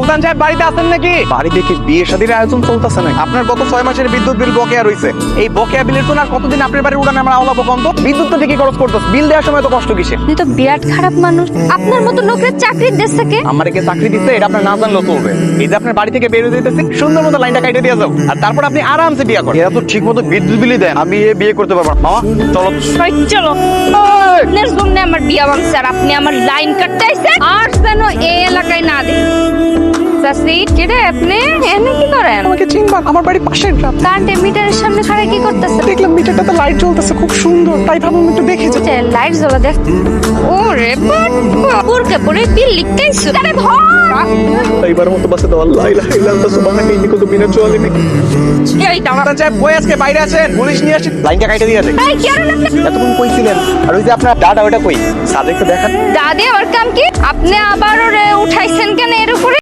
সুলতান সাহেব বাড়িতে আছেন নাকি? বাড়িতে কি বিয়ে শাদীর আয়োজন চলতেছে নাকি? আপনার গত 6 মাসের বিদ্যুৎ বিল বকেয়া রয়েছে। এই বকেয়া বিলের জন্য আর কতদিন আপনার বাড়ির উড়ানে আমরা আওলাবো কম তো? বিদ্যুৎ তো ঠিকই খরচ করতেছ, বিল দেওয়ার সময় তো কষ্ট কিসে? আপনি তো বিরাট খারাপ মানুষ। আপনার মতো লোকের চাকরি দেশে কে? আমারে কে চাকরি দিচ্ছে এটা আপনার না জানলেও চলবে। এই যে আপনার বাড়ি থেকে বের হয়ে যেতেছে, সুন্দর মতো লাইনটা কাটে দিয়ে যাও, আর তারপর আপনি আরামসে বিয়ে করেন। এরা তো ঠিক মতো বিদ্যুৎ বিলই দেন, আমি এ বিয়ে করতে পারবো না। মামা চলো। ওই চলো। আপনার জন্য আমার বিয়া ভাঙছে আর আপনি আমার লাইন কাটতে আইছেন, আর যেন এই এলাকায় না দেখ। চাচি কে রে আপনি? এনে কি করেন? আমাকে চিনবা? আমার বাড়ি পাশের গ্রাম। কারেন্টের মিটারের সামনে খাড়া কি করতেছে? দেখলাম মিটারটাতে লাইট জ্বলতেছে খুব সুন্দর, তাই ভাবলাম একটু দেখে যাই। লাইট জ্বলা দেখ। ওরে বাবা, পুরকে পরে বিল লিখতেইছো। আরে ধর। এইবার মতো বাসে দাও, আল্লাহ ইলাহা ইল্লাল্লাহ সুবহানাকা ইন্নী কুনতু মিনাজ জালিমিন। এই দাঁড়া। সুলতান সাহেব কই আজকে বাইরে আছেন? পুলিশ নিয়ে আসি, লাইনটা কাটে দিয়ে যাই। এই কেন না? এতক্ষণ কইছিলেন? আর ওই যে আপনার দাদা ওটা কই? সাদেককে দেখান। দাদি আমার কাম কি? আপনি আবার ওরে উঠাইছেন কেন এর উপরে?